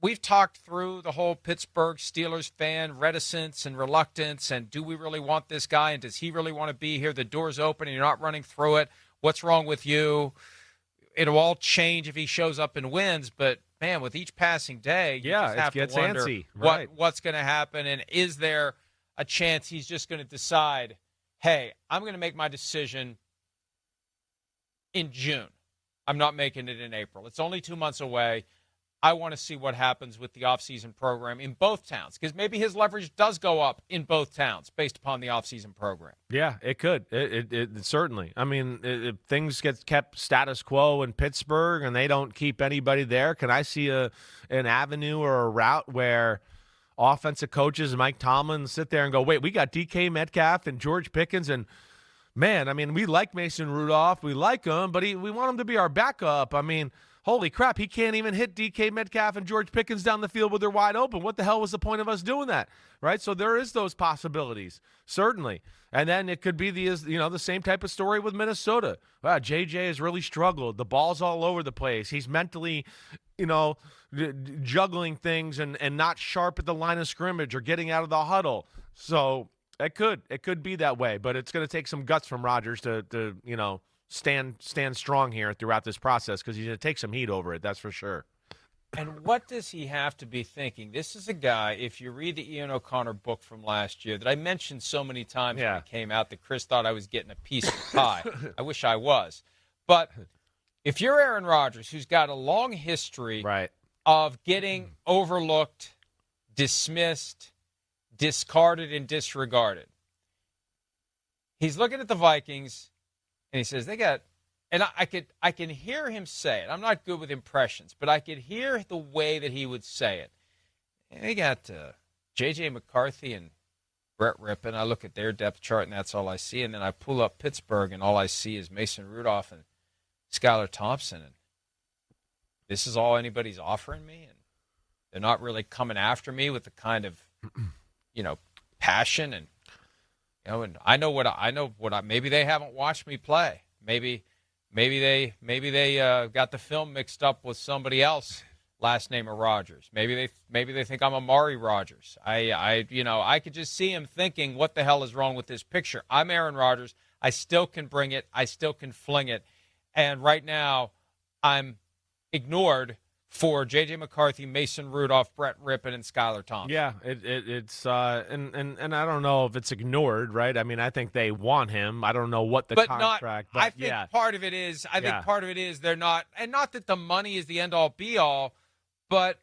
we've talked through the whole Pittsburgh Steelers fan reticence and reluctance, and do we really want this guy, and does he really want to be here? The door's open, and you're not running through it. What's wrong with you? It'll all change if he shows up and wins, but, man, with each passing day, you just have to wonder antsy. Right. what's going to happen, and is there a chance he's just going to decide, hey, I'm going to make my decision in June. I'm not making it in April. It's only 2 months away. I want to see what happens with the offseason program in both towns, because maybe his leverage does go up in both towns based upon the offseason program. Yeah, it could. It certainly. I mean, if things get kept status quo in Pittsburgh and they don't keep anybody there, can I see an avenue or a route where offensive coaches and Mike Tomlin sit there and go, wait, we got DK Metcalf and George Pickens, and man, I mean, we like Mason Rudolph. We like him, but we want him to be our backup. I mean, holy crap, he can't even hit DK Metcalf and George Pickens down the field when they're wide open. What the hell was the point of us doing that, right? So there is those possibilities, certainly. And then it could be the same type of story with Minnesota. Wow, JJ has really struggled. The ball's all over the place. He's mentally, juggling things and not sharp at the line of scrimmage or getting out of the huddle. So it could be that way, but it's going to take some guts from Rodgers to stand strong here throughout this process, because he's going to take some heat over it, that's for sure. And what does he have to be thinking? This is a guy, if you read the Ian O'Connor book from last year that I mentioned so many times when it came out that Chris thought I was getting a piece of the pie. I wish I was. But if you're Aaron Rodgers, who's got a long history of getting overlooked, dismissed, discarded, and disregarded, he's looking at the Vikings, and he says, they got, and I can hear him say it. I'm not good with impressions, but I could hear the way that he would say it. And they got J.J. McCarthy and Brett Rippon. I look at their depth chart, and that's all I see. And then I pull up Pittsburgh, and all I see is Mason Rudolph and Skylar Thompson. And this is all anybody's offering me. And they're not really coming after me with the kind of, passion. And, and I know what I maybe they haven't watched me play. Maybe they got the film mixed up with somebody else, last name of Rodgers. Maybe they think I'm Amari Rodgers. I could just see him thinking, what the hell is wrong with this picture? I'm Aaron Rodgers. I still can bring it. I still can fling it. And right now, I'm ignored for J.J. McCarthy, Mason Rudolph, Brett Rippon, and Skylar Thompson. Yeah, it's and I don't know if it's ignored, right? I mean, I think they want him. I don't know what the contract, but I think part of it is. I think part of it is they're not, and not that the money is the end all be all, but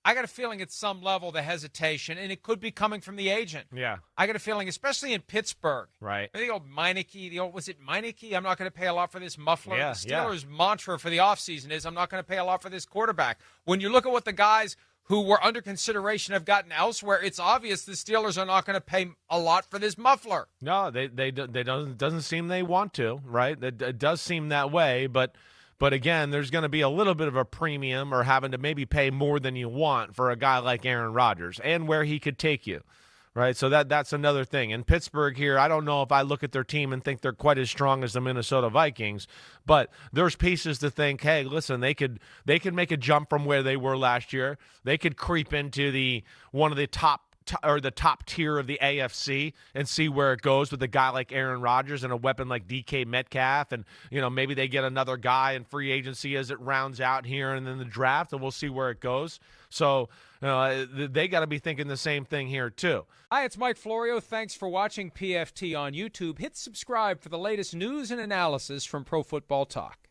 I got a feeling at some level the hesitation, and it could be coming from the agent. Yeah, I got a feeling, especially in Pittsburgh. Right. The old Meineke, was it Meineke? I'm not going to pay a lot for this muffler. Yeah, the Steelers' mantra for the offseason is, I'm not going to pay a lot for this quarterback. When you look at what the guys who were under consideration have gotten elsewhere, it's obvious the Steelers are not going to pay a lot for this muffler. No, they doesn't seem they want to, right? It does seem that way, but again, there's going to be a little bit of a premium or having to maybe pay more than you want for a guy like Aaron Rodgers and where he could take you, right? So that's another thing. In Pittsburgh here, I don't know if I look at their team and think they're quite as strong as the Minnesota Vikings, but there's pieces to think, hey, listen, they could make a jump from where they were last year. They could creep into one of the top tier of the AFC and see where it goes with a guy like Aaron Rodgers and a weapon like DK Metcalf. And, maybe they get another guy in free agency as it rounds out here and then the draft, and we'll see where it goes. So they got to be thinking the same thing here too. Hi, it's Mike Florio. Thanks for watching PFT on YouTube. Hit subscribe for the latest news and analysis from Pro Football Talk.